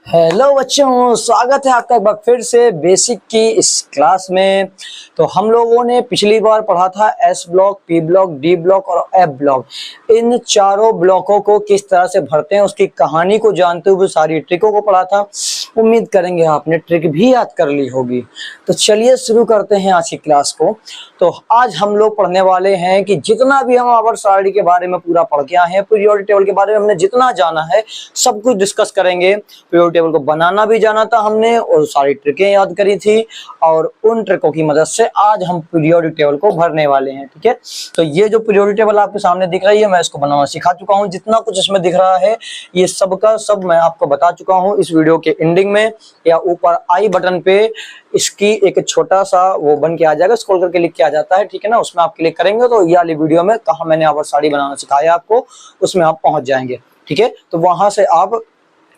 Hello बच्चों, स्वागत है आपका एक बार फिर से बेसिक की इस क्लास में। तो हम लोगों ने पिछली बार पढ़ा था S block, P block, D block और एफ ब्लॉक। इन चारों ब्लॉकों को किस तरह से भरते हैं उसकी कहानी को जानते हुए सारी ट्रिकों को पढ़ा था। उम्मीद करेंगे आपने ट्रिक भी याद कर ली होगी। तो चलिए शुरू करते हैं आज की क्लास को। तो आज हम लोग पढ़ने वाले हैं कि जितना भी हम आवर्त सारणी के बारे में पूरा पढ़ के आए हैं, पीरियोडिक टेबल के बारे में हमने जितना जाना है सब कुछ डिस्कस करेंगे। पीरियोडिक टेबल को बनाना भी जाना था हमने और सारी ट्रिकें याद करी थी, और उन ट्रिकों की मदद से आज हम पीरियोडिक टेबल को भरने वाले हैं। ठीक है, तो ये जो पीरियोडिक टेबल आपके सामने दिख रही है, मैं इसको बनाना सिखा चुका हूँ। जितना कुछ इसमें दिख रहा है ये सब का सब मैं आपको बता चुका हूँ इस वीडियो के एंडिंग में, या ऊपर आई बटन पे इसकी एक छोटा सा वो बन के आ जाएगा, स्क्रॉल करके लिख के आ जाता है। ठीक है ना, उसमें आप क्लिक करेंगे तो ये वाली वीडियो में कहा मैंने आवर्त सारणी बनाना सिखाया आपको, उसमें आप पहुंच जाएंगे। ठीक है, तो वहां से आप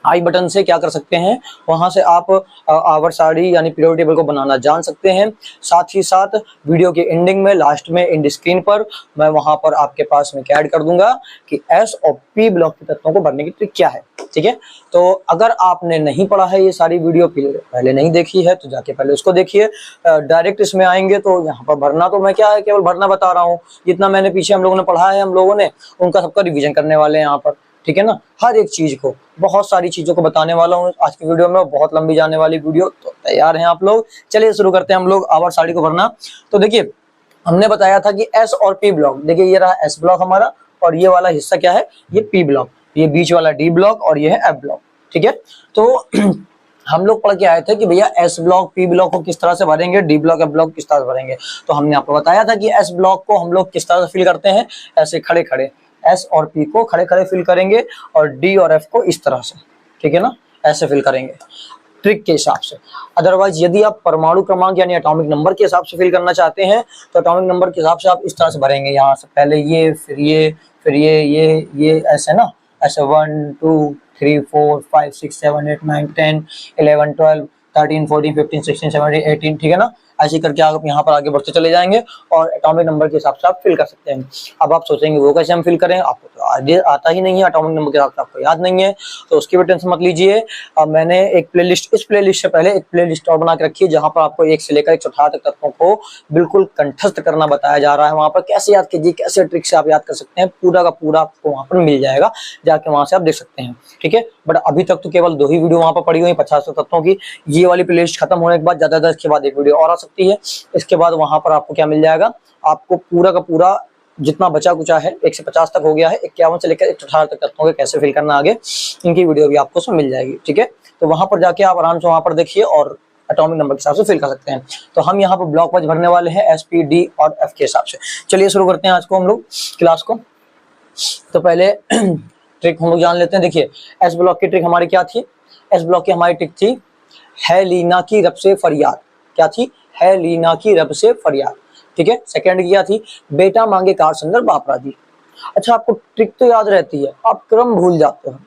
आई बटन से क्या कर सकते हैं, वहां से आप आवर्त सारणी यानी पीरियोडिक टेबल को बनाना जान सकते हैं। साथ ही साथ वीडियो के एंडिंग में लास्ट में एंड स्क्रीन पर मैं वहां पर आपके पास में क्या ऐड कर दूंगा कि एस और पी ब्लॉक के तत्वों को भरने की ट्रिक क्या है। ठीक है, तो अगर आपने नहीं पढ़ा है ये सारी वीडियो पहले नहीं देखी है तो जाके पहले उसको देखिए। डायरेक्ट इसमें आएंगे तो यहाँ पर भरना तो मैं क्या है केवल भरना बता रहा हूँ। जितना मैंने पीछे हम लोगों ने पढ़ा है हम लोगों ने उनका सबका रिविजन करने वाले हैं यहाँ पर। ठीक है ना, हर एक चीज को, बहुत सारी चीजों को बताने वाला हूँ आज की वीडियो में, बहुत लंबी जाने वाली वीडियो। तो तैयार हैं आप लोग? चलिए शुरू करते हैं हम लोग आवर्त सारणी को भरना। तो देखिए हमने बताया था कि एस और पी ब्लॉक, देखिए ये रहा एस ब्लॉक हमारा और ये वाला हिस्सा क्या है, ये पी ब्लॉक, ये बीच वाला डी ब्लॉक और ये है एफ ब्लॉक। ठीक है, तो हम लोग पढ़ के आए थे कि भैया एस ब्लॉक पी ब्लॉक को किस तरह से भरेंगे, डी ब्लॉक एफ ब्लॉक किस तरह से भरेंगे। तो हमने आपको बताया था कि एस ब्लॉक को हम लोग किस तरह से फिल करते हैं, ऐसे खड़े खड़े एस और पी को खड़े खड़े फिल करेंगे और डी और एफ को इस तरह से, ठीक है ना, ऐसे फिल करेंगे ट्रिक के हिसाब से। अदरवाइज यदि आप परमाणु क्रमांक यानी एटॉमिक नंबर के हिसाब से फिल करना चाहते हैं तो एटॉमिक नंबर के हिसाब से आप इस तरह से भरेंगे, यहाँ से पहले ये फिर ये फिर ये ऐसे ना, ऐसे 1 2 3 4 5 6 7 8 9 10 11 12 13 14 15 16 17 18, ठीक है ना। ऐसे करके आप यहाँ पर आगे बढ़ते चले जाएंगे और एटॉमिक नंबर के हिसाब से आप फिल कर सकते हैं। अब आप सोचेंगे वो कैसे हम फिल करें, आपको तो आगे आता ही नहीं है, एटॉमिक नंबर के हिसाब से आपको याद नहीं है, तो उसकी भी टेंशन मत लीजिए। अब मैंने एक प्लेलिस्ट, इस प्लेलिस्ट से पहले एक प्लेलिस्ट और बना के रखी है जहां पर आपको 1 से लेकर 118 तक तत्वों को बिल्कुल कंठस्थ करना बताया जा रहा है। वहां पर कैसे याद कीजिए, कैसे ट्रिक से आप याद कर सकते हैं, पूरा का पूरा आपको वहां पर मिल जाएगा, जाके वहां से आप देख सकते हैं। ठीक है, बट अभी तक तो केवल 2 ही वीडियो वहां पर पड़ी हुई 50 तत्वों की। ये वाली प्लेलिस्ट खत्म होने के बाद ज्यादा इसके बाद एक वीडियो और आ सकती है। इसके बाद वहां पर आपको क्या मिल जाएगा, आपको पूरा का पूरा जितना बचा कुचा है 1 से 50 तक हो गया है, 51 से लेकर 118 तक तत्वों के कैसे फिल करना आगे, इनकी वीडियो भी आपको उसमें मिल जाएगी। ठीक है, तो वहां पर जाके आप आराम से वहां पर देखिए और एटॉमिक नंबर के हिसाब से फिल कर सकते हैं। तो हम यहाँ पर ब्लॉक वाइज भरने वाले हैं एस पी डी और एफ के हिसाब से। चलिए शुरू करते हैं आज को हम लोग क्लास को। तो पहले ट्रिक हम लोग जान लेते हैं। देखिए एस ब्लॉक की ट्रिक हमारी क्या थी, एस ब्लॉक की हमारी ट्रिक थी है लीना की रब से फरियाद। क्या थी, है लीना की रब से फरियाद। ठीक है, सेकंड क्या थी, बेटा मांगे कार सुंदर बाप राजी। अच्छा, आपको ट्रिक तो याद रहती है, आप क्रम भूल जाते हैं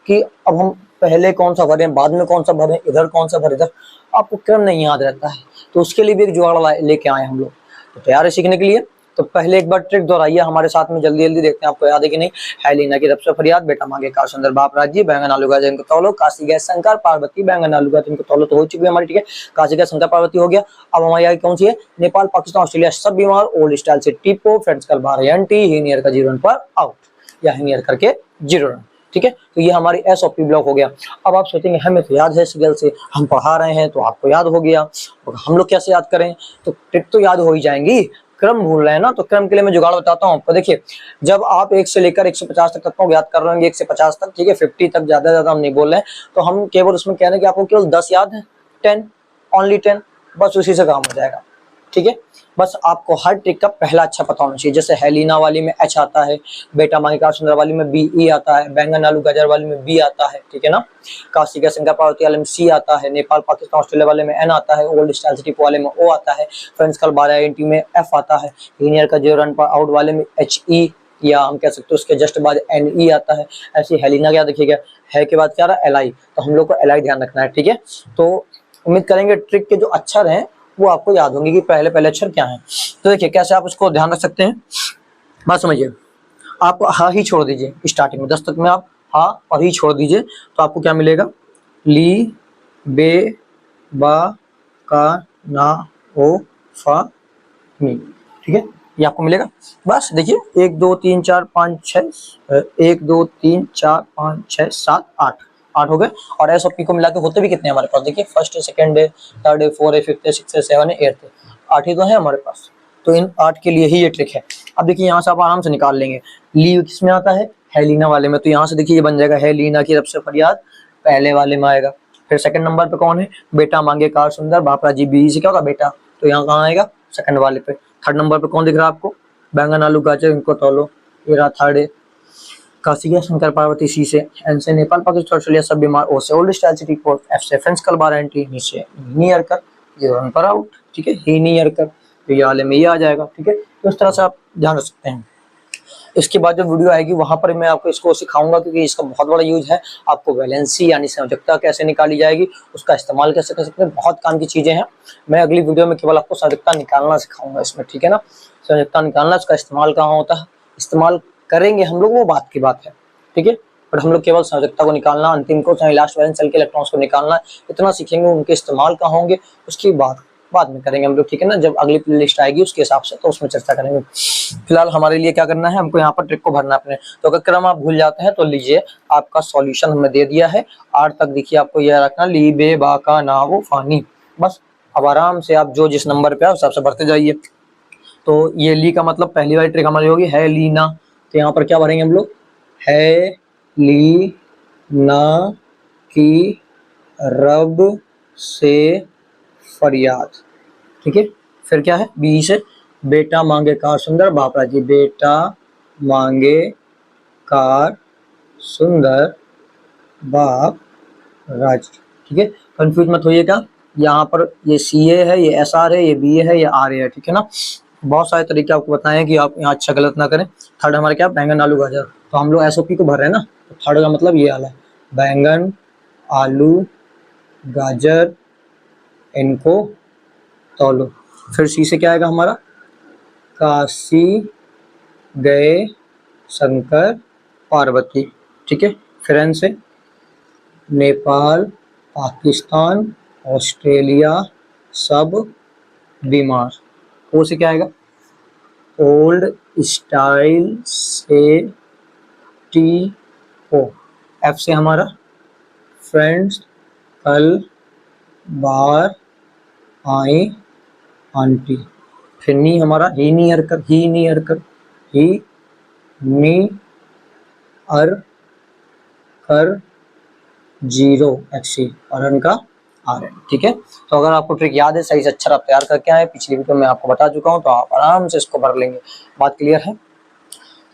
कि अब हम पहले कौन सा भरें, बाद में कौन सा भरें, इधर कौन सा भरें, इधर आपको क्रम नहीं याद रहता है। तो उसके लिए भी एक जुगाड़ लेके आए हम लोग। तो तैयार है सीखने के लिए? तो पहले एक बार ट्रिक दोहराइए हमारे साथ में, जल्दी जल्दी देखते हैं आपको याद है कि नहीं। है लीना की रब से फरियाद, बेटा मांगे कार सुंदर बाप राजी, बैंगन आलू गाजर इनको तौलो, काशी गए शंकर पार्वती, बैंगन आलू गाजर इनको तौलो तो हो चुकी है हमारी। ठीक है, काशी गए शंकर पार्वती हो गया। अब हमारी आगे कौन सी है, नेपाल पाकिस्तान ऑस्ट्रेलिया सब बीमार, ओल्ड स्टाइल से टीपो, फ्रेंड्स कल 12 एंटी, ही नियर का 0 रन पर आउट, या ही नियर करके 0 रन। ठीक है, तो ये हमारी एस और पी ब्लॉक हो गया। अब आप सोचेंगे हमें तो याद है सिगल से, हम पढ़ा रहे हैं तो आपको याद हो गया, और हम लोग कैसे याद करें? तो ट्रिक तो याद हो ही जाएंगी, क्रम भूल रहे हैं ना, तो क्रम के लिए मैं जुगाड़ बताता हूँ। तो देखिए जब आप 1 से लेकर 150 तक तत्वों को याद कर रहे होंगे, 1 से 50 तक, ठीक है, 50 तक ज्यादा हम नहीं बोल रहे हैं, तो हम केवल उसमें कह रहे हैं कि आपको केवल 10 याद है, 10, ओनली 10, बस उसी से काम हो जाएगा। ठीक है, बस आपको हर ट्रिक का पहला अच्छा पता होना चाहिए। जैसे हेलिना वाली में एच आता है, बेटा मांगे कार सुंदर वाली में बी ई आता है, बैंगन आलू गाजर वाली में बी आता है, ठीक है ना, काशी का शंकर पार्वती वाले में सी आता है, नेपाल पाकिस्तान ऑस्ट्रेलिया वाले में एन आता है, ओल्ड स्टाइल सिटी वाले में ओ आता है, फ्रेंड्स कल 12 एंटी में एफ आता है, लीनियर का 0 रन पर आउट वाले में एच ई, या हम कह सकते हैं उसके जस्ट बाद एन ई आता है। ऐसी हेलिना क्या देखिएगा, है के बाद क्या रहा, एल आई, तो हम लोग को एल आई ध्यान रखना है। ठीक है, तो उम्मीद करेंगे ट्रिक के जो अक्षर हैं वो आपको याद होंगे कि पहले पहले अक्षर क्या है। तो देखिए कैसे आप उसको ध्यान रख सकते हैं, बात समझिए। आप हा ही छोड़ दीजिए स्टार्टिंग में, 10 तक में आप हा और ही छोड़ दीजिए, तो आपको क्या मिलेगा, ली बे बा का ना ओ फा मी। ठीक है, ये आपको मिलेगा। बस देखिए 1 2 3 4 5 6 1 2 3 4 5 6 7 8 8 हो गए। और एस और पी को मिला के होते भी कितने हमारे पास, देखिए फर्स्ट है, सेकंड है, थर्ड है, फोर्थ है, फिफ्थ है, सिक्स है, सेवन है, एट्थ है, 8 ही तो है हमारे पास। तो इन 8 के लिए ही ये ट्रिक है। अब देखिए यहाँ से आप आराम से निकाल लेंगे। ली किसमें आता है, हेलीना वाले में, तो यहाँ से देखिए ये बन जाएगा हेलीना की रब से फरियाद, पहले वाले में आएगा। फिर सेकंड नंबर पे कौन है, बेटा मांगे कार सुंदर, बापरा जी बी से क्या होगा बेटा, तो यहाँ कहाँ आएगा, सेकंड वाले पे। थर्ड नंबर पे कौन दिख रहा है आपको, बैंगन आलू गाजर इनको तौलो, ये रहा थर्ड है। काशी गया शंकर पार्वती, सी से, एन से नेपाल पाकिस्तान ऑस्ट्रेलिया सब बीमार, ओ से old style city code, F से फ्रेंड्स कल बार एंट्री, नीचे नियर कर, जीरो रन पर आउट। ठीक है, ही नियर कर, तो ये वाले में ये आ जाएगा। ठीक है, तो इस तरह से आप ध्यान रख सकते हैं। इसके बाद जो वीडियो आएगी वहां पर मैं आपको इसको सिखाऊंगा, क्योंकि इसका बहुत बड़ा यूज है। आपको वैलेंसी यानी संयोजकता कैसे निकाली जाएगी, उसका इस्तेमाल कैसे कर सकते हैं, बहुत काम की चीजें हैं। मैं अगली वीडियो में केवल आपको संयोजकता निकालना सिखाऊंगा इसमें। ठीक है ना, संयोजकता निकालना, इसका इस्तेमाल कहाँ होता है, इस्तेमाल करेंगे हम लोग, वो बात की बात है। ठीक है, बट हम लोग केवल संयोजकता को निकालना, अंतिम को चाहे लास्ट वैलेंस सेल के इलेक्ट्रॉन्स को निकालना, इतना सीखेंगे। उनके इस्तेमाल कहाँ होंगे उसकी बात बाद में करेंगे हम लोग। ठीक है ना, जब अगली प्ले लिस्ट आएगी उसके हिसाब से तो उसमें चर्चा करेंगे। फिलहाल हमारे लिए क्या करना है, हमको यहाँ पर ट्रिक को भरना है अपने। तो अगर क्रम आप भूल जाते हैं तो लीजिए, आपका सॉल्यूशन हमने दे दिया है। आर तक देखिए आपको यह रखना, ली बे बा का ना वो फानी। बस अब आराम से आप जो जिस नंबर पे है उस हिसाब से भरते जाइए। तो ये ली का मतलब पहली वाली ट्रिक हमारी होगी है लीना, तो यहाँ पर क्या भरेंगे हम लोग, है ली ना की रब से फरियाद। ठीक है, फिर क्या है, बी से बेटा मांगे कार सुंदर, बाप राजी, बेटा मांगे कार सुंदर बाप राजी। ठीक है, कंफ्यूज मत होइएगा, यहाँ पर ये सी ए है, ये एस आर है, ये बी ए है, ये आर ए है। ठीक है ना, बहुत सारे तरीके आपको बताए हैं कि आप यहाँ अच्छा गलत ना करें। थर्ड हमारे क्या, बैंगन आलू गाजर, तो हम लोग एस ओ पी को भर रहे हैं ना, तो थर्ड का मतलब ये वाला है, बैंगन आलू गाजर इनको तौलो। फिर सी से क्या आएगा हमारा, काशी गए शंकर पार्वती। ठीक है, फिर एन से नेपाल पाकिस्तान ऑस्ट्रेलिया सब बीमार। ओ से क्या आएगा, ओल्ड स्टाइल से टी ओ। एफ से हमारा फ्रेंड्स कल बार आए आंटी। फिर नी हमारा ही नियर कर, ही नियर कर, ही नी अर कर जीरो एक्सी और इनका आर है। ठीक है, तो अगर आपको ट्रिक याद है, सही से अक्षर आप तैयार करके आए, पिछली वीडियो में आपको बता चुका हूँ, तो आप आराम से इसको भर लेंगे। बात क्लियर है।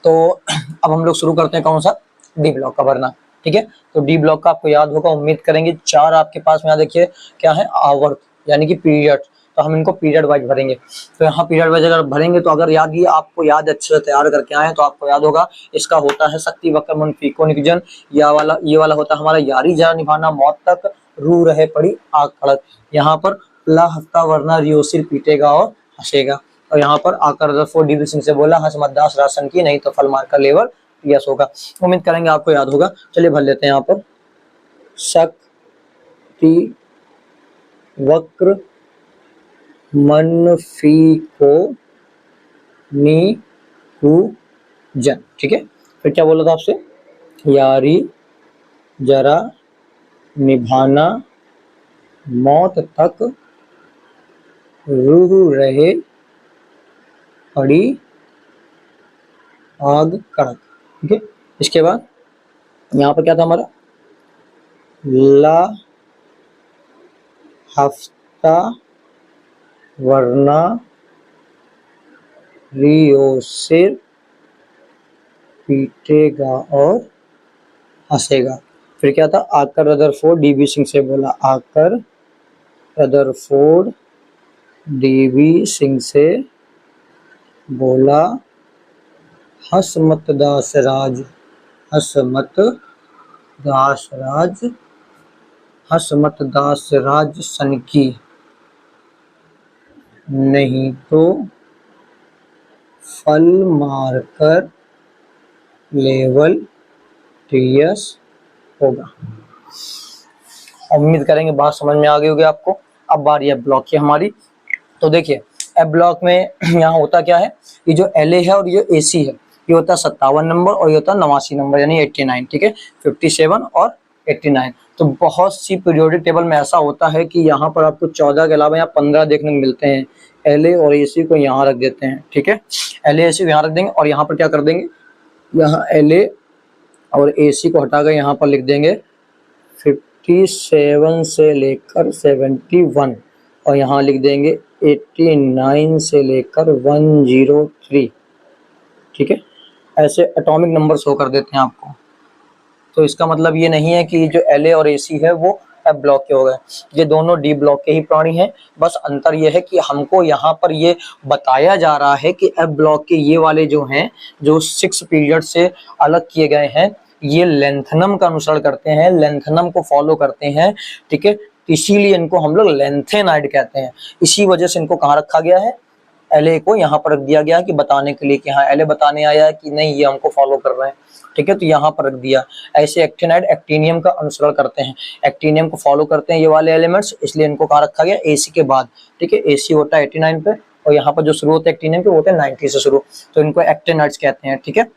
तो अब हम लोग शुरू करते हैं कौन सा, डी ब्लॉक का भरना। ठीक है, तो डी ब्लॉक का आपको याद होगा, उम्मीद करेंगे। 4 आपके पास में यहाँ देखिए क्या है, आवर्त यानी कि पीरियड, तो हम इनको पीरियड वाइज भरेंगे। तो यहाँ पीरियड वाइज अगर भरेंगे तो अगर याद ही आपको याद अच्छे से तैयार करके आए तो आपको याद होगा, इसका होता है शक्ति वक्र मन फीको निकजन, या वाला ये वाला होता है हमारा यारी जरा निभाना मौत तक, रू रहे पड़ी आग खड़क। यहाँ पर ला हफ्ता वरना रियो सिर पीटेगा और हंसेगा। और यहाँ पर आकर रफो डी सिंह से बोला, हंस मत दास राशन की, नहीं तो फल मार का लेवल यस होगा। उम्मीद करेंगे आपको याद होगा। चलिए भर लेते हैं यहाँ पर, शक्ति वक्र मन फीको निकुंजन। ठीक है, फिर क्या बोला था आपसे, यारी जरा निभाना मौत तक, रूह रहे पड़ी आग कड़क। ठीक है, इसके बाद यहाँ पर क्या था हमारा, ला हफ्ता वरना रियो सिर पीटेगा और हंसेगा। फिर क्या था, आकर रदरफोर्ड डीबी सिंह से बोला, आकर रदरफोर्ड डीबी सिंह से बोला, हंस मत दास राज, हंस मत दास राज, हंस मत दास राज सन की, नहीं तो फल मारकर लेवल टीएस होगा। उम्मीद करेंगे बात समझ में आ गई होगी आपको। अब बारी है ब्लॉक की हमारी। तो देखिए एफ ब्लॉक में यहाँ होता क्या है, ये जो एल है और ये ए सी है, ये होता है 57 नंबर और ये होता है 89 नंबर यानी 89, ठीक है, 57 और 89। तो बहुत सी पीरियोडिक टेबल में ऐसा होता है कि यहाँ पर आपको 14 के अलावा यहाँ 15 देखने को मिलते हैं। एल ए और ए सी को यहाँ रख देते हैं, ठीक है, एल ए सी को यहाँ रख देंगे और यहाँ पर क्या कर देंगे, यहाँ एल ए और ए सी को हटाकर यहाँ पर लिख देंगे 57 से लेकर 71 और यहाँ लिख देंगे 89 से लेकर 103, ठीक है। ऐसे एटॉमिक नंबर शो कर देते हैं आपको। तो इसका मतलब ये नहीं है कि जो एल ए और ए सी है वो एफ ब्लॉक के हो गए, ये दोनों डी ब्लॉक के ही प्राणी हैं। बस अंतर ये है कि हमको यहाँ पर ये बताया जा रहा है कि एफ ब्लॉक के ये वाले जो हैं, जो 6 पीरियड से अलग किए गए हैं, ये लेंथनम का अनुसरण करते हैं, लेंथनम को फॉलो करते हैं, ठीक है। इसीलिए इनको हम लोग लेंथेनाइड कहते हैं। इसी वजह से इनको कहाँ रखा गया है, एल ए को यहाँ पर रख दिया गया कि बताने के लिए कि हाँ एल ए बताने आया है कि नहीं ये हमको फॉलो कर रहे हैं, ठीक है, तो यहाँ पर रख दिया। ऐसे एक्टिनाइड एक्टिनियम का अनुसरण करते हैं, एक्टिनियम को फॉलो करते हैं ये वाले एलिमेंट्स, इसलिए इनको कहाँ रखा गया, ए सी के बाद, ठीक है। ए सी होता है 89 पे और यहाँ पर जो शुरू होता है एक्टिनियम पे वो होते हैं 90 से शुरू, तो इनको एक्टिनाइड्स कहते हैं, ठीक है।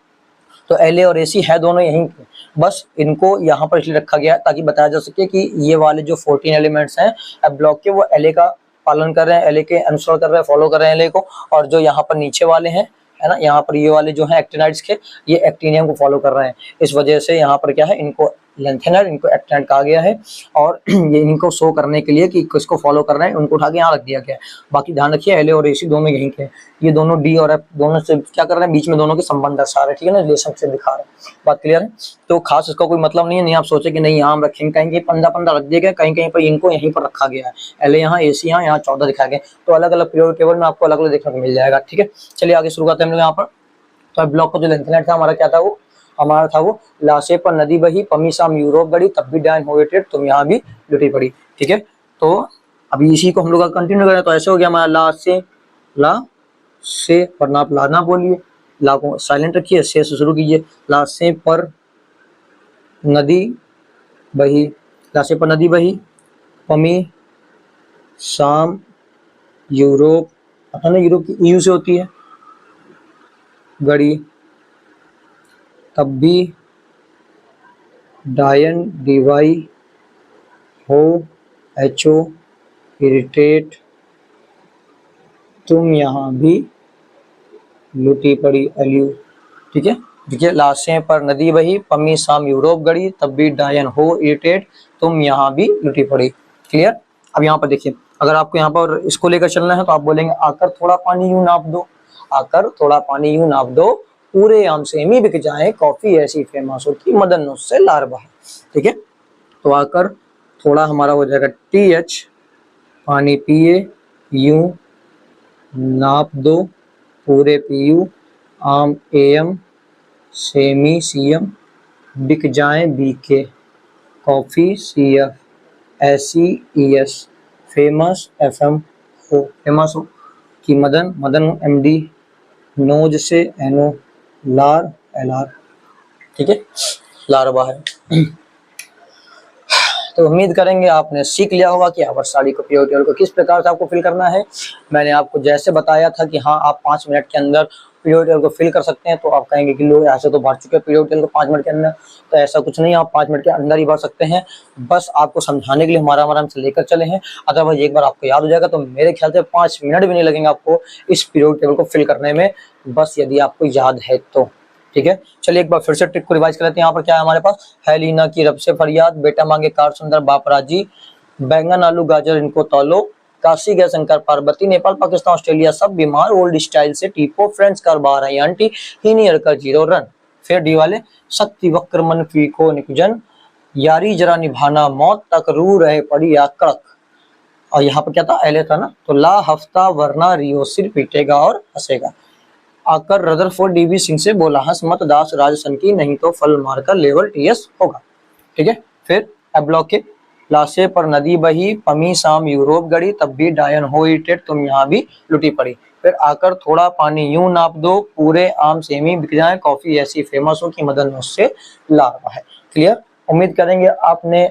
तो एल ए और ए सी है दोनों यहीं पे, बस इनको यहाँ पर इसलिए रखा गया ताकि बताया जा सके कि ये वाले जो 14 एलिमेंट्स हैं एफ ब्लॉक के वो एल ए का पालन कर रहे हैं, एल ए के अनुसरण कर रहे हैं, फॉलो कर रहे हैं एल ए को। और जो यहाँ पर नीचे वाले हैं, है ना, यहाँ पर ये वाले जो हैं एक्टिनाइड्स के, ये एक्टिनियम को फॉलो कर रहे हैं। इस वजह से यहाँ पर क्या है, इनको लेंथेनाइड, इनको एक्टिनाइड कहा गया है। और ये इनको शो करने के लिए कि किसको फॉलो कर रहे हैं, उनको उठा के यहाँ रख दिया गया है। बाकी ध्यान रखिए एल ए और ए सी दोनों यहीं के हैं, ये दोनों डी और एफ दोनों से क्या कर रहे हैं, बीच में दोनों के संबंध दर्शा रहे हैं, ठीक है ना, रिलेशनशिप दिखा रहे हैं। बात क्लियर है। तो खास इसका कोई मतलब नहीं है, नहीं आप सोचे कि नहीं यहाँ रखेंगे, कहीं 15 रख दिए गए, कहीं कहीं पर इनको यहीं पर रखा गया है, एल ए यहाँ, ए सी यहाँ 14 दिखाया गया। तो अलग अलग पीरियोडिक टेबल में आपको अलग अलग देखने को मिल जाएगा, ठीक है। चलिए आगे शुरू करते हैं हम लोग यहाँ पर। तो ब्लॉक का जो लेंथेनाइड था हमारा क्या था, वो हमारा था वो लाशे पर नदी बही, पमी शाम यूरोप गड़ी, तब भी डायन होएटेड, तुम यहाँ भी लुटी पड़ी, ठीक है। तो अभी इसी को हम लोग कंटिन्यू करें, तो ऐसे हो गया हमारा ला से पर ना आप ला ना बोलिए, ला को साइलेंट रखिए, से शुरू कीजिए। लाशे पर नदी बही, लाशे पर नदी बही, पमी शाम यूरोप, पता नहीं यूरोप की यू से होती है, गड़ी तब भी डायन डीवाई हो एचओ इरिटेट, तुम यहाँ भी लुटी पड़ी एल्यू, ठीक है। देखिए लाशें पर नदी बही, पमी शाम यूरोप गड़ी, तब भी डायन हो इरिटेट, तुम यहाँ भी लुटी पड़ी, क्लियर। अब यहाँ पर देखिए, अगर आपको यहाँ पर इसको लेकर चलना है तो आप बोलेंगे आकर थोड़ा पानी यूं नाप दो, आकर थोड़ा पानी यूं नाप दो, पूरे आम से मी बिक जाए, कॉफी ऐसी फेमस हो कि मदन उससे लार बहे, ठीक है। तो आकर थोड़ा हमारा हो जाएगा टी एच, पानी पिए यूं नाप दो, पूरे पीयू, आम एम, सेमी सीएम, बिक जाए बीके, कॉफी सीएफ, ऐसी ईएस, फेमस एफएम हो, फेमस हो कि मदन, मदन एमडी, नोज से एनो, लार एलआर, ठीक है, लारवा है। तो उम्मीद करेंगे आपने सीख लिया होगा कि आवर्त को पीरियोडिक टेबल को किस प्रकार से आपको फिल करना है। मैंने आपको जैसे बताया था कि हाँ आप 5 मिनट के अंदर पीरियोडिक टेबल को फिल कर सकते हैं, तो आप कहेंगे कि लोग ऐसे तो भर चुके हैं पीरियोडिक टेबल को 5 मिनट के अंदर, तो ऐसा कुछ नहीं, आप 5 मिनट के अंदर ही भर सकते हैं। बस आपको समझाने के लिए हमारा आराम से लेकर चले हैं, अदरवाइज एक बार आपको याद हो जाएगा तो मेरे ख्याल से 5 मिनट भी नहीं लगेंगे आपको इस पीरियोडिक टेबल को फिल करने में, बस यदि आपको याद है तो, ठीक है। चलिए एक बार फिर से ट्रिक को रिवाइज कर लेते हैं। यहाँ पर क्या है हमारे पास, है लीना की रब से फरियाद, बेटा मांगे कार सुंदर बाप राजी, बैंगन आलू गाजर इनको तौलो, काशी गए शंकर पार्वती, नेपाल पाकिस्तान ऑस्ट्रेलिया सब बीमार, ओल्ड स्टाइल से टीपो, फ्रेंड्स कार बाहर है आंटी, हीनियर का 0 रन। फिर डी वाले, शक्ति वक्र मन फीको निकुजन, यारी जरा निभाना मौत तक रू रहे पड़ी या कड़क। और यहाँ पर क्या था, एले था ना, तो ला हफ्ता वरना रियो सिर पीटेगा और हंसेगा। आकर रदरफोर्ड डीवी सिंह से बोला हंस मत दास राजसन की, नहीं तो फल मारकर लेवल टीएस होगा, ठीक है। फिर अब ब्लॉक के, लाशे पर नदी बही, पमी शाम यूरोप गड़ी, तब भी डायन हो इरिटेट, तुम यहाँ भी लुटी पड़ी। फिर आकर थोड़ा पानी यूं नाप दो, पूरे आम सेमी बिक जाए, कॉफी ऐसी फेमस हो कि मदन उससे लारवा है, क्लियर। उम्मीद करेंगे आपने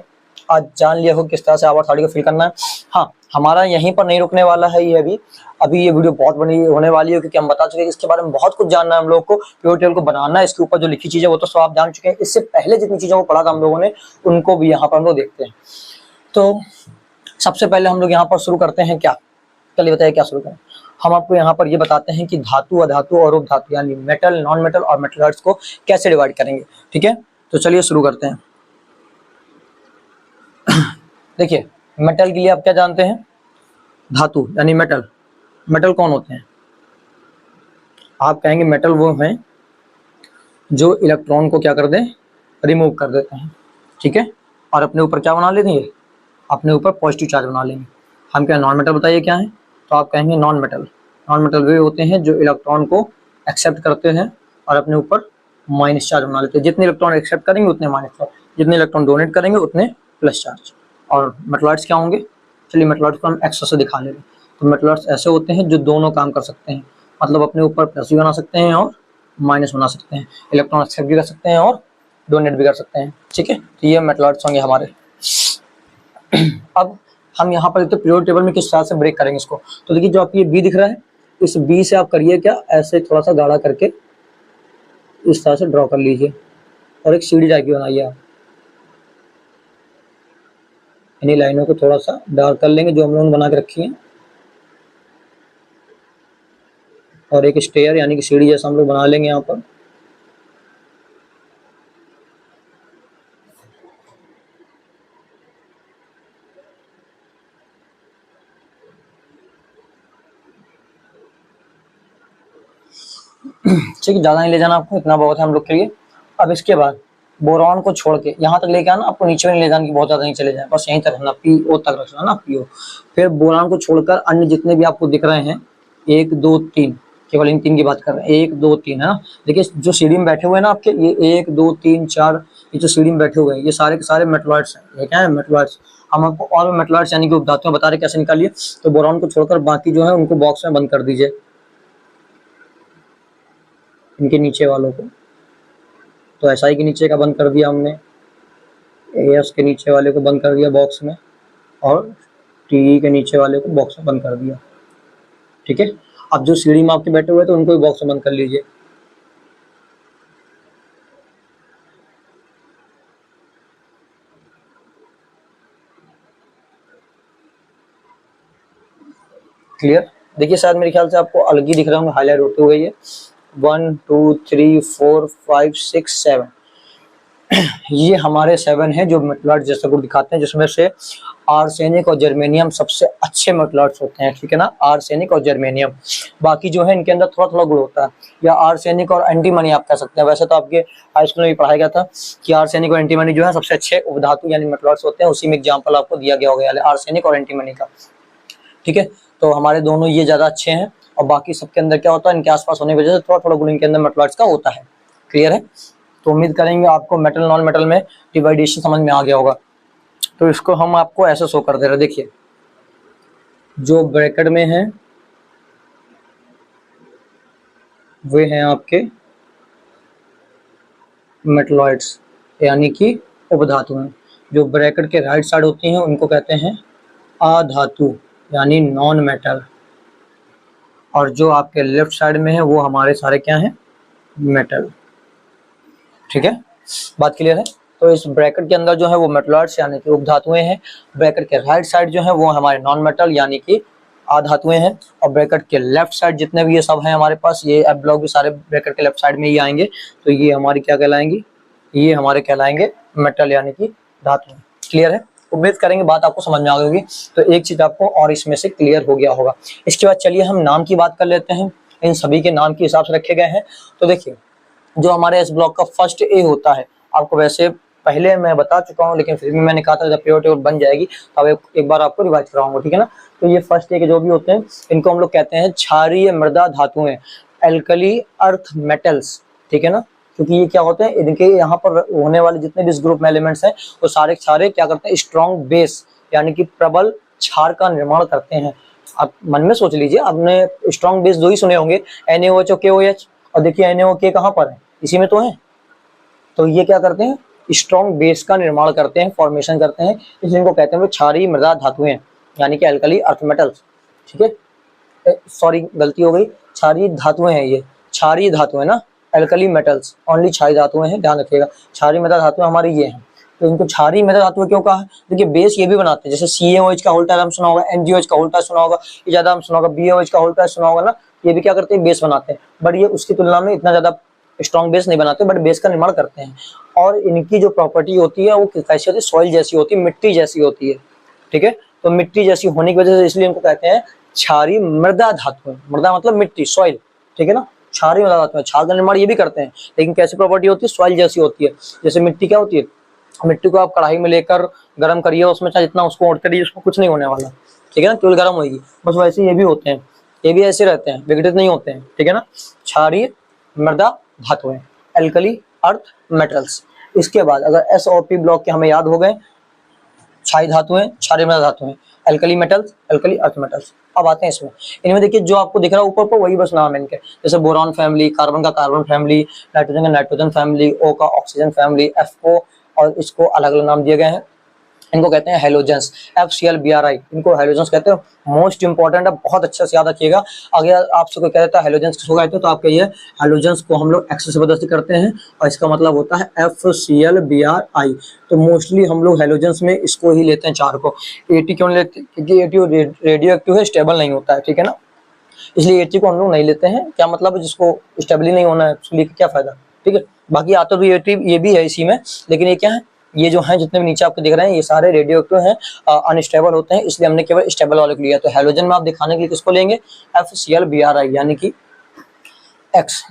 आज जान लिया हो किस तरह से आवर 30 को फिल करना है। हाँ, हमारा यहीं पर नहीं रुकने वाला है ये अभी ये वीडियो बहुत बड़ी होने वाली है, क्योंकि हम बता चुके हैं इसके बारे में बहुत कुछ जानना है हम लोग को। पिवट टेबल को बनाना है, इसके ऊपर जो लिखी चीजें वो तो सब आप जान चुके हैं। इससे पहले जितनी चीजों को पढ़ा था हम लोगों ने उनको भी यहाँ पर हम लोग देखते हैं। तो सबसे पहले हम लोग यहाँ पर शुरू करते हैं क्या, चलिए बताइए क्या शुरू करें। हम आपको यहाँ पर ये बताते हैं कि धातु, अधातु और उपधातु यानी मेटल, नॉन मेटल और मेटलर्ड्स को कैसे डिवाइड करेंगे। ठीक है, तो चलिए शुरू करते हैं। देखिए, मेटल के लिए आप क्या जानते हैं, धातु यानी मेटल। मेटल कौन होते हैं, आप कहेंगे मेटल वो हैं जो इलेक्ट्रॉन को क्या कर दें, रिमूव कर देते हैं। ठीक है, और अपने ऊपर क्या बना लेते हैं, अपने ऊपर पॉजिटिव चार्ज बना लेंगे। हम क्या नॉन मेटल, बताइए क्या है, तो आप कहेंगे नॉन मेटल। नॉन मेटल वे होते हैं जो इलेक्ट्रॉन को एक्सेप्ट करते हैं और अपने ऊपर माइनस चार्ज बना लेते हैं। जितने इलेक्ट्रॉन एक्सेप्ट करेंगे उतने माइनस चार्ज, जितने इलेक्ट्रॉन डोनेट करेंगे उतने प्लस चार्ज। और मेटलर्ड्स क्या होंगे, चलिए मेटलर्ड्स को हम एक्स से दिखा लेंगे। तो मेटलर्ड्स ऐसे होते हैं जो दोनों काम कर सकते हैं, मतलब अपने ऊपर प्लस भी बना सकते हैं और माइनस बना सकते हैं, इलेक्ट्रॉन एक्सेप्ट भी कर सकते हैं और डोनेट भी कर सकते हैं। ठीक है, तो ये मेटलर्ड्स होंगे हमारे। अब हम यहाँ पर देखते हैं पीरियोडिक टेबल में किस तरह से ब्रेक करेंगे इसको। तो देखिए, जो आपको ये बी दिख रहा है, इस बी से आप करिए क्या, ऐसे थोड़ा सा गाढ़ा करके इस तरह से ड्रॉ कर लीजिए और एक सीढ़ी टाइप की बनाइए आप। इन्हीं लाइनों को थोड़ा सा डार्क कर लेंगे जो हम लोगों ने बना के रखी है, और एक स्टेयर यानी कि सीढ़ी जैसा हम लोग बना लेंगे यहाँ पर। ठीक है, ज़्यादा नहीं ले जाना आपको, इतना बहुत है हम लोग के लिए। अब इसके बाद बोरॉन को छोड़ के यहाँ तक लेके आना, आपको नीचे में नहीं ले जाना कि बहुत ज़्यादा नहीं चले जाए, बस यहीं तक रखना, पीओ तक रखना ना, पीओ। फिर बोरॉन को छोड़कर अन्य जितने भी आपको दिख रहे हैं, 1 2 3, केवल इन 3 की बात कर रहे हैं, 1 2 3 है ना। देखिए, जो सीढ़ी में बैठे हुए हैं ना आपके, ये 1 2 3 4, ये जो सीढ़ी में बैठे हुए हैं ये सारे के सारे मेटलर्ड्स हैं। ये क्या है, मेटलर्ड्स। हम आपको और मेटलर्ड्स यानी कि उपधातु बता रहे कैसे निकालिए। तो बोरॉन को छोड़कर बाकी जो है उनको बॉक्स में बंद कर दीजिए, इनके नीचे वालों को। तो एसआई के नीचे का बंद कर दिया हमने, एएस के नीचे वाले को बंद कर दिया बॉक्स में, और टी के नीचे वाले को बॉक्स में बंद कर दिया। ठीक है, अब जो सीढ़ी में आपके बैठे हुए थे उनको भी बॉक्स में बंद कर लीजिए। क्लियर। देखिए, शायद मेरे ख्याल से आपको अलग ही दिख रहा होंगे, हाईलाइट होते हुए ये 1 2 3 4 5 6 7 ये हमारे 7 हैं जो मेटलर्ड्स जैसे गुण दिखाते हैं, जिसमें से आर्सेनिक और जर्मेनियम सबसे अच्छे मेटलर्ड्स होते हैं। ठीक है ना, आर्सेनिक और जर्मेनियम। बाकी जो है इनके अंदर थोड़ा थोड़ा गुण होता है, या आर्सेनिक और एंटीमनी आप कह सकते हैं। वैसे तो आपके हाई स्कूल में भी पढ़ाया गया था कि आर्सेनिक और एंटीमनी जो है सबसे अच्छे उपधातु यानी मेटलर्ड्स होते हैं। उसी में एग्जाम्पल आपको दिया गया होगा आर्सेनिक और एंटीमनी का। ठीक है, तो हमारे दोनों ये ज्यादा अच्छे हैं, और बाकी सबके अंदर क्या होता है, इनके आसपास होने की वजह से थोड़ा थोड़ा गुण इनके अंदर मेटलर्ड्स का होता है। क्लियर है, तो उम्मीद करेंगे आपको मेटल नॉन मेटल में डिवाइडेशन समझ में आ गया होगा। तो इसको हम आपको ऐसे शो कर दे रहे हैं। देखिए, जो ब्रैकेट में है वे हैं आपके मेटलॉइड्स यानी कि उपधातु हैं। जो ब्रैकेट के राइट साइड होती हैं उनको कहते हैं अधातु यानी नॉन मेटल, और जो आपके लेफ्ट साइड में है वो हमारे सारे क्या हैं, मेटल। ठीक है, बात क्लियर है। तो इस ब्रैकेट के अंदर जो है वो मेटलर्ड्स यानी कि उपधातुएं हैं, ब्रैकेट के राइट साइड जो है वो हमारे नॉन मेटल यानी कि अधातुएं हैं, और ब्रैकेट के लेफ्ट साइड जितने भी ये सब हैं हमारे पास, ये एफ ब्लॉक भी सारे ब्रैकेट के लेफ्ट साइड में ही आएंगे। तो ये हमारी क्या कहलाएंगी, ये हमारे कहलाएंगे मेटल यानी कि धातु। क्लियर है, उम्मीद करेंगे बात आपको समझ में आ गई होगी। तो एक चीज आपको और इसमें से क्लियर हो गया होगा। इसके बाद चलिए हम नाम की बात कर लेते हैं। इन सभी के नाम के हिसाब से रखे गए हैं। तो देखिए, जो हमारे इस ब्लॉक का फर्स्ट ए होता है, आपको वैसे पहले मैं बता चुका हूं, लेकिन फिर भी मैंने कहा था जब पीरियोडिक टेबल बन जाएगी तब एक बार आपको रिवाइज कराऊंगा। ठीक है ना, तो ये फर्स्ट ए के जो भी होते हैं इनको हम लोग कहते हैं क्षारीय मृदा धातुएं, एल्कली अर्थ मेटल्स। ठीक है ना, क्योंकि ये क्या होते हैं, इनके यहाँ पर होने वाले जितने भी इस ग्रुप में एलिमेंट्स हैं वो सारे सारे क्या करते हैं, स्ट्रॉन्ग बेस यानी कि प्रबल क्षार का निर्माण करते हैं। आप मन में सोच लीजिए, आपने स्ट्रॉन्ग बेस दो ही सुने होंगे, NaOH और KOH, और देखिए NaOK कहाँ पर है, इसी में तो है। तो ये क्या करते हैं, स्ट्रॉन्ग बेस का निर्माण करते हैं, फॉर्मेशन करते हैं, इसलिए इनको कहते हैं वो क्षारीय मृदा धातुएं, यानी कि अल्कली अर्थ मेटल्स। ठीक है, सॉरी गलती हो गई, क्षारीय धातुएं हैं ये, क्षारीय धातुएं ना, अल्कली मेटल्स ओनली क्षारीय धातुएं हैं, ध्यान रखिएगा। क्षारीय मृदा धातुएं हमारी ये हैं, तो इनको क्षारीय मृदा धातुएं क्यों कहा है? देखिए बेस ये भी बनाते हैं, जैसे CaOH का होल टाइम सुना होगा, NaOH का होल टाइम सुना होगा, ये ज्यादा हम सुना होगा, BaOH का होल टाइम सुना होगा ना, ये भी क्या करते हैं, बेस बनाते हैं, बट ये उसकी तुलना में इतना ज्यादा स्ट्रॉन्ग बेस नहीं बनाते, बट बेस का निर्माण करते हैं। और इनकी जो प्रॉपर्टी होती है वो कैसी होती है, सॉइल जैसी होती है, मिट्टी जैसी होती है। ठीक है, तो मिट्टी जैसी होने की वजह से इसलिए इनको कहते हैं क्षारीय मृदा धातुएं। मृदा मतलब मिट्टी, सॉइल, ठीक है ना, क्षारीय मृदा धातुएं। क्षार का निर्माण ये भी करते हैं, लेकिन कैसी प्रॉपर्टी होती है, सॉइल जैसी होती है। जैसे मिट्टी क्या होती है, मिट्टी को आप कढ़ाई में लेकर गर्म करिए, उसमें चाहे जितना उसको ऐड करिए, उसको कुछ नहीं होने वाला, ठीक है ना, केवल गर्म होगी बस। वैसे ये भी होते हैं, ये भी ऐसे रहते हैं, विघटित नहीं होते हैं, ठीक है ना। क्षारीय मृदा धातुएं, एल्कली अर्थ मेटल्स। इसके बाद अगर S और P ब्लॉक के हमें याद हो गए, क्षारीय धातुएं, क्षारीय मृदा धातुएं, alkali metals, alkali earth metals. अब आते हैं इसमें, इनमें देखिए जो आपको दिख रहा है ऊपर पर वही बस नाम है इनके, जैसे बोरॉन फैमिली, कार्बन का कार्बन फैमिली, नाइट्रोजन का नाइट्रोजन फैमिली, O का ऑक्सीजन फैमिली, F को, और इसको अलग अलग नाम दिए गए हैं। इनको कहते हैं हेलोजेंस, FCl-Bri, इनको हेलोजेंस कहते हैं। मोस्ट इंपॉर्टेंट है, बहुत अच्छे से याद रखिएगा। अगर आपसे कोई कह देता है हेलोजेंस किसको कहते हैं, तो आप कहिए हेलोजेंस को हम लोग एक्स से बदस्ती करते हैं, और इसका मतलब होता है FCl-Bri। तो मोस्टली हम लोग हेलोजेंस में इसको ही लेते हैं, चार को। AT क्यों लेते हैं, क्योंकि AT रेडियो एक्टिव है, स्टेबल नहीं होता है, ठीक है ना, इसलिए AT को हम लोग नहीं लेते हैं। क्या मतलब, जिसको स्टेबल ही नहीं होना है उसको लेके क्या फायदा, ठीक है। बाकी आता तो AT ये भी है इसी में, लेकिन ये क्या है, ये जो है जितने भी नीचे आपको दिख रहे हैं ये सारे रेडियो एक्टिव हैं, अनस्टेबल होते हैं, इसलिए हमने केवल स्टेबल वाले को लिया। तो हेलोजन में आप दिखाने के लिए किसको लेंगे, FCl-Bri, यानी कि एक्स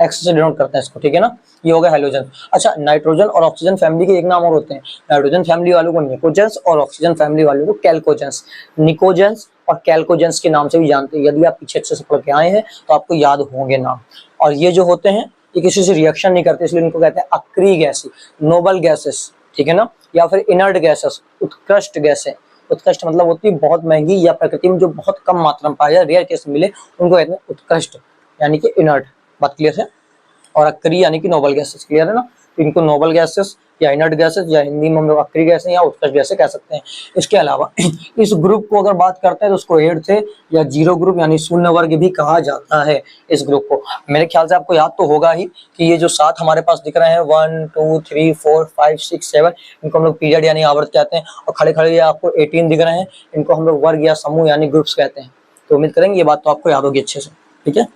एक्स से डिनोट करते हैं इसको, ठीक है ना, ये हो गया हेलोजन। अच्छा, नाइट्रोजन और ऑक्सीजन फैमिली के एक नाम और होते हैं, नाइट्रोजन फैमिली वालों को निकोजेंस और ऑक्सीजन फैमिली वालों को कैल्कोजेंस। निकोजेंस और कैल्कोजेंस के नाम से भी जानते हैं, यदि आप पीछे अच्छे से पढ़ के आए हैं तो आपको याद होंगे नाम। और ये जो होते हैं ये किसी से रिएक्शन नहीं करते, इसलिए इनको कहते हैं अक्रिय गैसेस, नोबल गैसेस, ठीक है ना, या फिर इनर्ट गैसेस, उत्कृष्ट गैसें। उत्कृष्ट मतलब होती है बहुत महंगी या प्रकृति में जो बहुत कम मात्रा में पाया जाए, रेयर केस मिले, उनको कहते हैं उत्कृष्ट, यानी कि इनर्ट। बात क्लियर है। और अक्रिय यानी कि नोबल गैसेस, क्लियर है ना। तो इनको नोबल गैसेस या इनर्ट गैसेस, या हिंदी में हम लोग अक्रिय गैसें या उत्कृष्ट गैसें कह सकते हैं। इसके अलावा इस ग्रुप को अगर बात करते हैं तो उसको एर्थ या जीरो ग्रुप यानी शून्य वर्ग भी कहा जाता है। इस ग्रुप को मेरे ख्याल से आपको याद तो होगा ही कि ये जो 7 हमारे पास दिख रहे हैं, 1 2 3 4 5 6 7, इनको हम लोग पीरियड यानी आवर्त कहते हैं। और खड़े खड़े आपको 18 दिख रहे हैं, इनको हम लोग वर्ग या समूह यानी ग्रुप्स कहते हैं। तो उम्मीद करेंगे ये बात तो आपको याद होगी अच्छे से, ठीक है।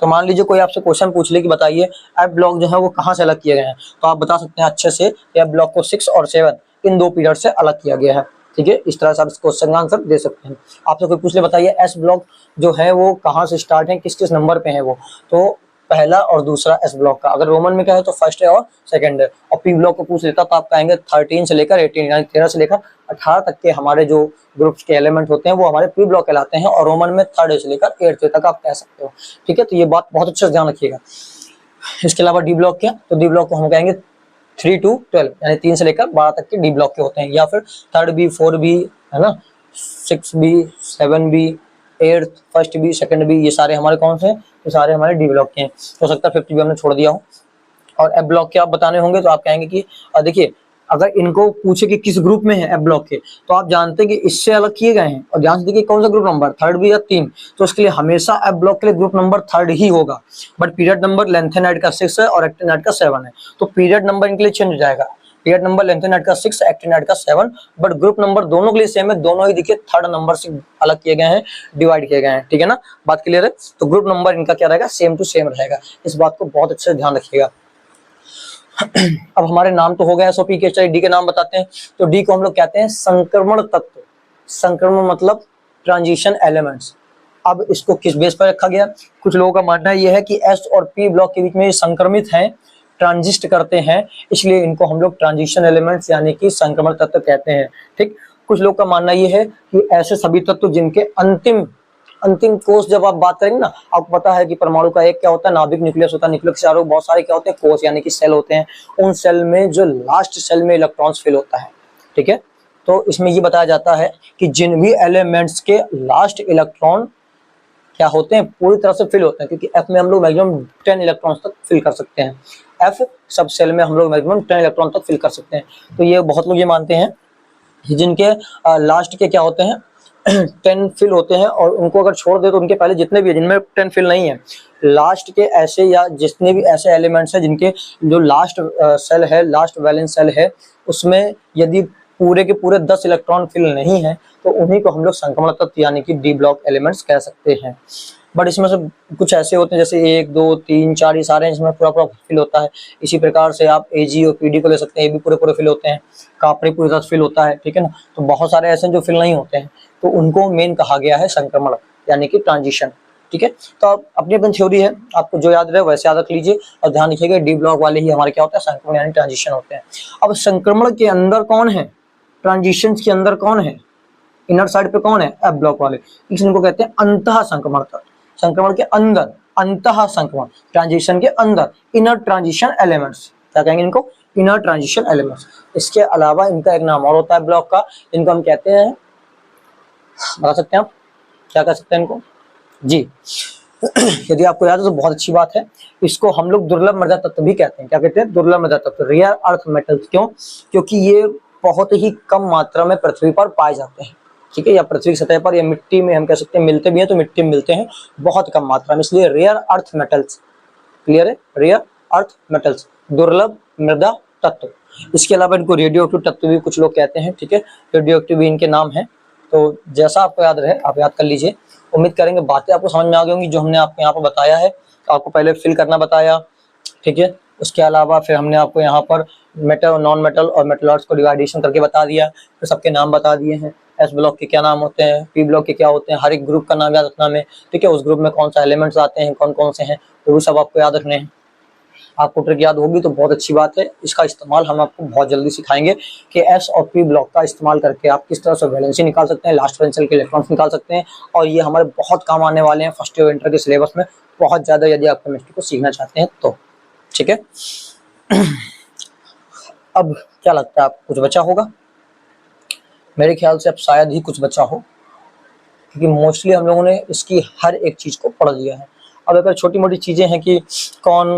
तो मान लीजिए कोई आपसे क्वेश्चन पूछ ले कि बताइए एफ ब्लॉक जो है वो कहाँ से अलग किए गए हैं, तो आप बता सकते हैं अच्छे से एफ ब्लॉक को 6 और 7 इन 2 पीरियड से अलग किया गया है, ठीक है। इस तरह से आप इस क्वेश्चन का आंसर दे सकते हैं। आपसे कोई पूछ ले बताइए एस ब्लॉक जो है वो कहाँ से स्टार्ट है, किस किस नंबर पे है वो, तो पहला और दूसरा एस ब्लॉक का। अगर रोमन में क्या है तो फर्स्ट है और सेकंड है। और पी ब्लॉक को पूछ लेता तो आप कहेंगे 13 से लेकर 18 यानी 13 से लेकर 18 तक के हमारे जो ग्रुप्स के एलिमेंट होते हैं वो हमारे पी ब्लॉक कहलाते हैं। और रोमन में 3rd से लेकर 8th तक आप कह सकते हो, ठीक है। तो ये बात बहुत अच्छे से ध्यान रखिएगा। इसके अलावा डी ब्लॉक क्या, तो डी ब्लॉक को हम कहेंगे 3 to 12 यानी 3 से लेकर 12 तक के डी ब्लॉक के होते हैं। या फिर 3rd B 4 B है ना, 6 B 7 B 8th 1st B 2nd B, ये सारे हमारे कौन से हैं, ये सारे हमारे डी ब्लॉक के हैं। हो सकता है 50 भी हमने छोड़ दिया हो। और एफ ब्लॉक के आप बताने होंगे तो आप कहेंगे कि देखिए अगर इनको पूछे कि किस ग्रुप में है एफ ब्लॉक के, तो आप जानते हैं कि इससे अलग किए गए हैं। और ध्यान से देखिए कौन सा ग्रुप नंबर, 3rd B या 3, तो उसके लिए हमेशा एफ ब्लॉक के लिए ग्रुप नंबर 3rd ही होगा। बट पीरियड नंबर लेंथेनाइड का 6 है और एक्टिनाइड का 7 है, तो पीरियड नंबर इनके लिए चेंज हो जाएगा। पीरियड नंबर लेंथेनाइड का 6, एक्टिनाइड का 7, बट ग्रुप नंबर दोनों के लिए सेम है। दोनों ही देखिए 3rd नंबर से अलग किए गए हैं, डिवाइड किए गए हैं, ठीक है ना। बात क्लियर है। तो ग्रुप नंबर इनका क्या रहेगा, सेम टू सेम रहेगा। इस बात को बहुत अच्छे से ध्यान रखिएगा। अब हमारे नाम तो हो गए एसओपी के, चलिए डी के नाम बताते हैं। तो डी को हम लोग कहते हैं संक्रमण तत्व। संक्रमण मतलब ट्रांजिशन एलिमेंट्स। अब इसको किस बेस पर रखा गया, कुछ लोगों का मानना यह है कि एस और पी ब्लॉक के बीच में संक्रमित हैं, ट्रांजिस्ट करते हैं, इसलिए इनको हम लोग ट्रांजिशन एलिमेंट्स यानी कि संक्रमण तत्व कहते हैं, ठीक। कुछ लोग का मानना यह है कि ऐसे सभी तत्व जिनके अंतिम कोष, जब आप बात करेंगे ना, आपको पता है कि परमाणु का एक क्या होता है, नाभिक न्यूक्लियस होता है, न्यूक्लियस के चारों बहुत सारे क्या होते हैं, कोष यानी कि सेल होते हैं। उन सेल में जो लास्ट सेल में इलेक्ट्रॉन्स फिल होता है, ठीक है। तो इसमें ये बताया जाता है कि जिन भी एलिमेंट्स के लास्ट इलेक्ट्रॉन क्या होते हैं, पूरी तरह से फिल होते हैं, क्योंकि एफ में हम लोग मैक्सिमम 10 इलेक्ट्रॉन्स तक फिल कर सकते हैं। F सब सेल में हम लोग मैक्सिमम 10 इलेक्ट्रॉन तक फिल कर सकते हैं। तो ये बहुत लोग ये मानते हैं जिनके लास्ट के क्या होते हैं 10 फिल होते हैं, और उनको अगर छोड़ दे तो उनके पहले जितने भी है जिनमें 10 फिल नहीं है, लास्ट के ऐसे या जितने भी ऐसे एलिमेंट्स हैं जिनके जो लास्ट सेल है, लास्ट वैलेंस सेल है, उसमें यदि पूरे के पूरे 10 इलेक्ट्रॉन फिल नहीं है तो उन्हीं को हम लोग संक्रमण तत्व यानी कि डी ब्लॉक एलिमेंट्स कह सकते हैं। बट इसमें से कुछ ऐसे होते हैं जैसे 1 2 3 4 ये सारे इसमें पूरा पूरा फिल होता है। इसी प्रकार से आप एजी और पीडी को ले सकते हैं, ये भी पूरे पूरे फिल होते हैं। कापरी पूरी तरह फिल होता है, ठीक है ना। तो बहुत सारे ऐसे जो फिल नहीं होते हैं, तो उनको मेन कहा गया है संक्रमण यानी कि ट्रांजिशन, ठीक है। तो आप अपनी अपनी थ्योरी है, आपको जो याद रहे वैसे याद रख लीजिए और ध्यान रखिएगा डी ब्लॉक वाले ही हमारे क्या होता है संक्रमण यानी ट्रांजिशन होते हैं। अब संक्रमण के अंदर कौन है, ट्रांजिशन के अंदर कौन है, इनर साइड पे कौन है, एफ ब्लॉक वाले, इनको कहते हैं अंतः संक्रमण तत्व। संक्रमण के अंदर अंतः संक्रमण, ट्रांजिशन के अंदर इनर ट्रांजिशन एलिमेंट्स, क्या कहेंगे इनको, इनर ट्रांजिशन एलिमेंट्स। इसके अलावा इनका एक नाम और होता है ब्लॉक का, इनको हम कहते हैं, बता सकते हैं आप क्या कह सकते हैं इनको जी यदि आपको याद है तो बहुत अच्छी बात है। इसको हम लोग दुर्लभ मृदा तत्व भी कहते हैं। क्या कहते हैं, दुर्लभ मृदा तत्व, रेयर अर्थ मेटल्स। क्यों, क्योंकि ये बहुत ही कम मात्रा में पृथ्वी पर पाए जाते हैं, ठीक है, या पृथ्वी की सतह पर या मिट्टी में हम कह सकते हैं, मिलते भी हैं तो मिट्टी में मिलते हैं बहुत कम मात्रा में, इसलिए रेयर अर्थ मेटल्स। क्लियर है, रेयर अर्थ मेटल्स, दुर्लभ मृदा तत्व। इसके अलावा इनको रेडियो एक्टिव तत्व भी कुछ लोग कहते हैं, ठीक है, रेडियो एक्टिव भी इनके नाम है। तो जैसा आपको याद रहे आप याद कर लीजिए। उम्मीद करेंगे बातें आपको समझ में आ गई होंगी जो हमने आपको यहाँ पर बताया है। आपको पहले फिल करना बताया, ठीक है, उसके अलावा फिर हमने आपको यहाँ पर मेटल, नॉन मेटल और मेटलॉइड्स को डिवाइडेशन करके बता दिया, फिर सबके नाम बता दिए हैं। एस ब्लॉक के क्या नाम होते हैं, पी ब्लॉक के क्या होते हैं, हर एक ग्रुप का नाम याद रखना है, ठीक है, उस ग्रुप में कौन सा एलिमेंट्स आते हैं, कौन कौन से हैं, वो भी सब आपको याद रखने हैं। आपको ट्रिक याद होगी तो बहुत अच्छी बात है। इसका इस्तेमाल हम आपको बहुत जल्दी सिखाएंगे कि एस और पी ब्लॉक का इस्तेमाल करके आप किस तरह से वैलेंसी निकाल सकते हैं, लास्ट वैलेंस के इलेक्ट्रॉन्स निकाल सकते हैं, और ये हमारे बहुत काम आने वाले हैं फर्स्ट ईयर इंटर के सिलेबस में बहुत ज़्यादा, यदि आप केमिस्ट्री को सीखना चाहते हैं तो, ठीक है। अब क्या लगता है आपको कुछ बचा होगा? मेरे ख्याल से अब शायद ही कुछ बचा हो, क्योंकि मोस्टली हम लोगों ने इसकी हर एक चीज़ को पढ़ लिया है। अब अगर छोटी मोटी चीज़ें हैं कि कौन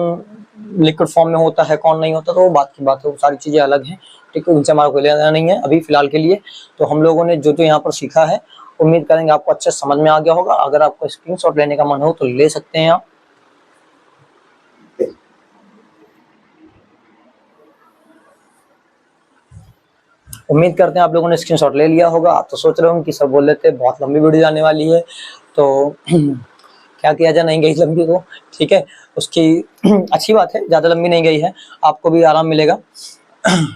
लिक्विड फॉर्म में होता है कौन नहीं होता, तो वो बात की बात है, वो सारी चीज़ें अलग हैं, ठीक है, उनसे हमारा कोई लेना नहीं है अभी फिलहाल के लिए। तो हम लोगों ने जो जो यहाँ पर सीखा है उम्मीद करेंगे आपको अच्छे समझ में आ गया होगा। अगर आपको स्क्रीनशॉट लेने का मन हो तो ले सकते हैं आप। उम्मीद करते हैं आप लोगों ने स्क्रीनशॉट ले लिया होगा। आप तो सोच रहे होंगे कि सब बोल लेते हैं बहुत लंबी वीडियो जाने वाली है, तो क्या किया जाए, नहीं गई लंबी तो ठीक है, उसकी अच्छी बात है, ज़्यादा लंबी नहीं गई है, आपको भी आराम मिलेगा।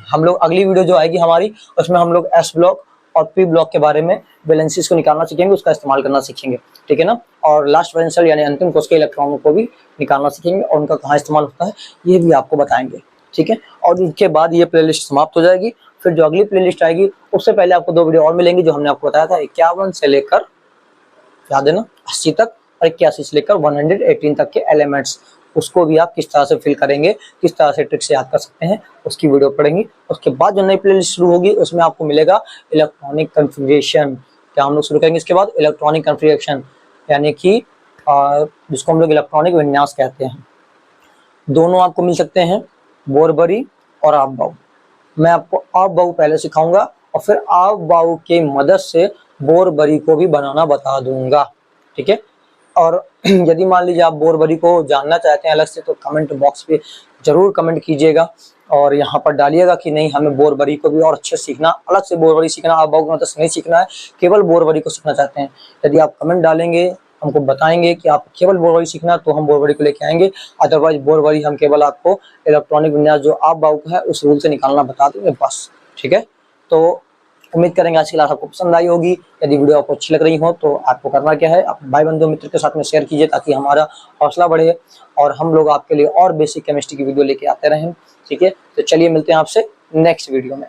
हम लोग अगली वीडियो जो आएगी हमारी उसमें हम लोग एस ब्लॉक और पी ब्लॉक के बारे में वैलेंसीज को निकालना सीखेंगे, उसका इस्तेमाल करना सीखेंगे, ठीक है ना, और लास्ट वैलेंस यानी अंतिम कोष के इलेक्ट्रॉनों को भी निकालना सीखेंगे और उनका कहाँ इस्तेमाल होता है ये भी आपको बताएंगे, ठीक है। और इसके बाद ये प्लेलिस्ट समाप्त हो जाएगी। फिर जो अगली प्लेलिस्ट आएगी उससे पहले आपको 2 वीडियो और मिलेंगी जो हमने आपको बताया था 51 से लेकर, याद है ना, 80 तक, और 81 से लेकर 118 तक के एलिमेंट्स, उसको भी आप किस तरह से फिल करेंगे, किस तरह से ट्रिक से याद कर सकते हैं, उसकी वीडियो पढ़ेंगे। उसके बाद जो नई प्लेलिस्ट शुरू होगी उसमें आपको मिलेगा इलेक्ट्रॉनिक कन्फिग्रेशन। क्या हम लोग शुरू करेंगे इसके बाद, इलेक्ट्रॉनिक कन्फिग्रेशन, यानी कि जिसको हम लोग इलेक्ट्रॉनिक विन्यास कहते हैं। दोनों आपको मिल सकते हैं, बोरबरी और आपबाऊ। मैं आपको आपबाऊ पहले सिखाऊंगा और फिर आपबाऊ के मदद से बोरबरी को भी बनाना बता दूंगा, ठीक है। और यदि मान लीजिए आप बोरबरी को जानना चाहते हैं अलग से तो कमेंट बॉक्स पे जरूर कमेंट कीजिएगा और यहाँ पर डालिएगा कि नहीं हमें बोरबरी को भी और अच्छे सीखना, अलग से बोरबरी सीखना, आपबाऊ को मतलब नहीं सीखना है, केवल बोरबरी को सीखना चाहते हैं। यदि आप कमेंट डालेंगे, हमको बताएंगे कि आप केवल बोरबरी सीखना तो हम बोरबरी को लेके आएंगे, अदरवाइज बोरबरी हम केवल आपको इलेक्ट्रॉनिक विन्यास जो आपबाऊ का है उस रूल से निकालना बता देंगे बस, ठीक है। तो उम्मीद करेंगे आज की क्लास आपको पसंद आई होगी। यदि वीडियो आपको अच्छी लग रही हो तो आपको करना क्या है, आप भाई बंधु मित्र के साथ में शेयर कीजिए ताकि हमारा हौसला बढ़े और हम लोग आपके लिए और बेसिक केमिस्ट्री की वीडियो लेके आते रहें, ठीक है। तो चलिए मिलते हैं आपसे नेक्स्ट वीडियो में।